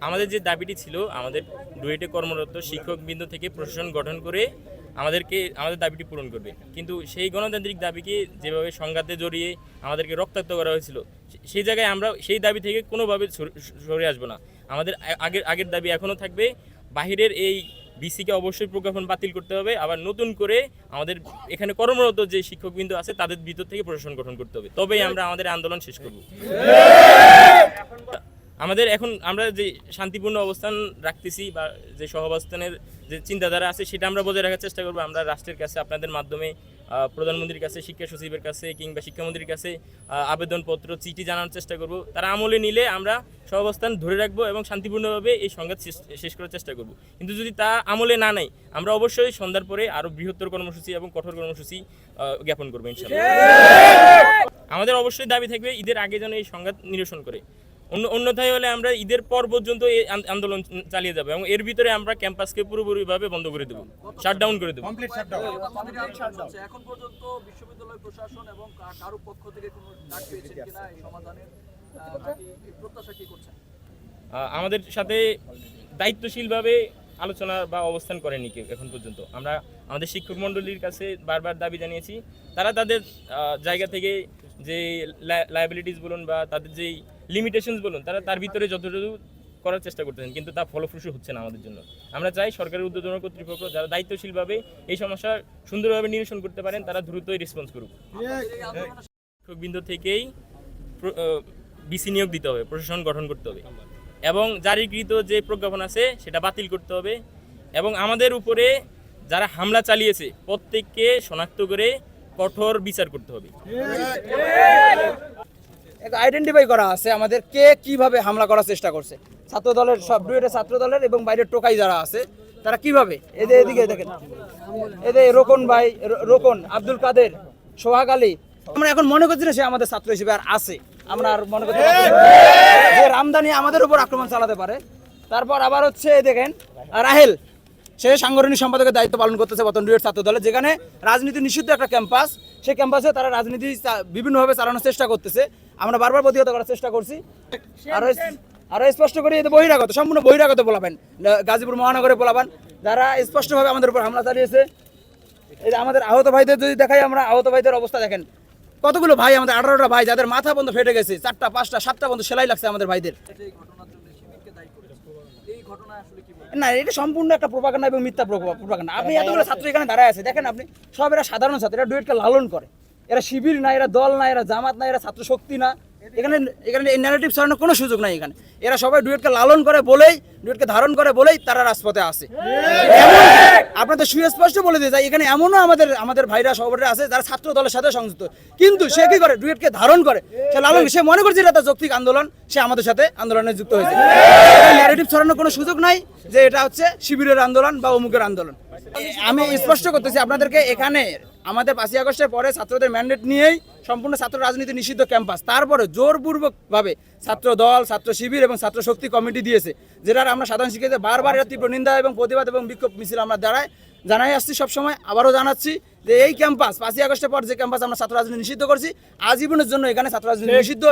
আমাদের যে দাবিটি ছিল, আমাদের ডুয়েটে কর্মরত শিক্ষকবৃন্দ থেকে প্রশাসন গঠন করে আমাদের দাবিটি পূরণ করবে, কিন্তু সেই গণতান্ত্রিক দাবিকে যেভাবে সংঘাতে জড়িয়ে আমাদেরকে রক্তাক্ত করা হয়েছিল, সেই জায়গায় আমরা সেই দাবি থেকে কোনোভাবে সরে আসবো না। আমাদের আগের দাবি এখনও থাকবে। বাহিরের এই বিসিকে অবশ্যই প্রজ্ঞাপন বাতিল করতে হবে, আবার নতুন করে আমাদের এখানে কর্মরত যে শিক্ষকবৃন্দ আছে তাদের ভিতর থেকে প্রশাসন গঠন করতে হবে, তবেই আমরা আমাদের আন্দোলন শেষ করব। আমরা যে শান্তিপূর্ণ অবস্থান রাখতেছি বা যে সহাবস্থানের যে চিন্তাধারা আছে সেটা আমরা বজায় রাখার চেষ্টা করবো। আমরা রাষ্ট্রের কাছে আপনাদের মাধ্যমে প্রধানমন্ত্রীর কাছে, শিক্ষা সচিবের কাছে কিংবা শিক্ষামন্ত্রীর কাছে আবেদনপত্র, চিঠি জানানোর চেষ্টা করব। তারা আমলে নিলে আমরা সহাবস্থান ধরে রাখবো এবং শান্তিপূর্ণভাবে এই সংঘাত শেষ করার চেষ্টা করব। কিন্তু যদি তা আমলে না নেয়, আমরা অবশ্যই সন্ধ্যার পরে আরও বৃহত্তর কর্মসূচি এবং কঠোর কর্মসূচি জ্ঞাপন করবো ইনশাআল্লাহ। আমাদের অবশ্যই দাবি থাকবে ঈদের আগে যেন এই সংঘাত নিরসন করে, অন্যথায় হলে আমরা ঈদের পর পর্যন্ত এই আন্দোলন চালিয়ে যাবো এবং এর ভিতরে আমরা ক্যাম্পাসকে পুরোপুরিভাবে বন্ধ করে দেবো, শাটডাউন করে দেবো। এখন পর্যন্ত বিশ্ববিদ্যালয় প্রশাসন এবং কারো পক্ষ থেকে কোনো ডাক পেয়েছেন কিনা এই সমাধানের, প্রত্যাশা কি করছেন? আমাদের সাথে দায়িত্বশীলভাবে আলোচনা বা অবস্থান করেনি কেউ এখন পর্যন্ত। আমরা আমাদের শিক্ষক মণ্ডলীর কাছে বারবার দাবি জানিয়েছি, তারা তাদের জায়গা থেকে যে লায়াবিলিটিস বলুন বা তাদের যেই লিমিটেশনস বলুন, তারা তার ভিতরে যতটুকু করার চেষ্টা করতেছেন, কিন্তু তা ফলপ্রসূ হচ্ছে না আমাদের জন্য। আমরা চাই সরকারের ঊর্ধ্বতন কর্তৃপক্ষ যারা দায়িত্বশীলভাবে এই সমস্যা সুন্দরভাবে নিরসন করতে পারেন, তারা দ্রুতই রেসপন্স করুক। শিক্ষকবৃন্দ থেকেই বিসি নিয়োগ দিতে হবে, প্রশাসন গঠন করতে হবে এবং জারিকৃত যে প্রজ্ঞাপন আছে সেটা বাতিল করতে হবে এবং আমাদের উপরে যারা হামলা চালিয়েছে প্রত্যেককে শনাক্ত করে কঠোর বিচার করতে হবে। আইডেন্টিফাই করা আছে আমাদের কে কিভাবে হামলা করার চেষ্টা করছে। ছাত্র দলের সব ডুয়েটের ছাত্র দলের এবং বাইরের টোকাই যারা আছে তারা কিভাবে, এদিকে দেখেন, রোকন ভাই, রোকন, আব্দুল কাদের, সোহাগ আলী, আমরা এখন মনে করছি না সে আমাদের ছাত্র হিসেবে আর আছে। আমরা আর মনে করছি যে রামদানি আমাদের উপর আক্রমণ চালাতে পারে। তারপর আবার হচ্ছে দেখেন রাহেল, সে সাংগঠনিক সম্পাদকের দায়িত্ব পালন করতেছে বর্তমান ডুয়েট ছাত্র দলে, যেখানে রাজনীতি নিষিদ্ধ একটা ক্যাম্পাস, সেই ক্যাম্পাসে তারা রাজনীতি বিভিন্নভাবে চালানোর চেষ্টা করতেছে। আমরা বারবার প্রতিহত করার চেষ্টা করছি। আরো স্পষ্ট করে বহিরাগত, সম্পূর্ণ বহিরাগত বলাবেন, গাজীপুর মহানগরে বলাবেন, যারা স্পষ্টভাবে আমাদের উপর হামলা চালিয়েছে। এই আমাদের আহত ভাইদের যদি দেখাই, আমরা আহত ভাইদের অবস্থা দেখেন, কতগুলো ভাই আমাদের 18টা ভাই যাদের মাথা বন্ধ ফেটে গেছে, 4টা 5টা 7টা বন্ধ সেলাই লাগছে আমাদের ভাইদের। না, এটা সম্পূর্ণ একটা প্রোপাগান্ডা এবং মিথ্যা প্রোপাগান্ডা। আপনি এতগুলো ছাত্র এখানে দাঁড়ায় আছে, দেখেন আপনি সব এরা সাধারণ ছাত্র, এরা ডুয়েটকে লালন করে, এরা শিবির না, এরা দল না, এরা জামাত না, এরা ছাত্র শক্তি না। এখানে এই ন্যারেটিভ ছড়ানোর কোনো সুযোগ নাই। এরা সবাই ডুয়েটকে লালন করে বলেই, ডুয়েটকে ধারণ করে বলেই তারা রাজপথে আসে। আপনাদের সুস্পষ্ট বলে দিয়ে যায়, এখানে এমনও আমাদের ভাইরা সবাই আছে যারা ছাত্র দলের সাথে সংযুক্ত, কিন্তু সে কি করে, ডুয়েটকে ধারণ করে, সে লালন, সে মনে করছে এটা তার যৌক্তিক আন্দোলন, সে আমাদের সাথে আন্দোলনে যুক্ত হয়েছে। ন্যারেটিভ ছড়ানোর কোনো সুযোগ নাই যে এটা হচ্ছে শিবিরের আন্দোলন বা অমুকের আন্দোলন। আমি স্পষ্ট করতেছি আপনাদেরকে, এখানে আমাদের 5ই আগস্টের পরে ছাত্রদের ম্যান্ডেট নিয়েই সম্পূর্ণ ছাত্র রাজনীতি নিষিদ্ধ ক্যাম্পাস, তারপরে জোরপূর্বকভাবে ছাত্র দল, ছাত্র শিবির এবং ছাত্র শক্তি কমিটি দিয়েছে, যেটার আমরা সাধারণ শিক্ষার্থীদের বারবার এর তীব্র নিন্দা এবং প্রতিবাদ এবং বিক্ষোভ মিছিল আমরা জানাই আসছি সবসময়, আবারও জানাচ্ছি যে এই ক্যাম্পাস 5ই আগস্টের পর যে ক্যাম্পাস আমরা ছাত্র রাজনীতি নিষিদ্ধ করছি, আজীবনের জন্য এখানে ছাত্র রাজনীতি নিষিদ্ধ।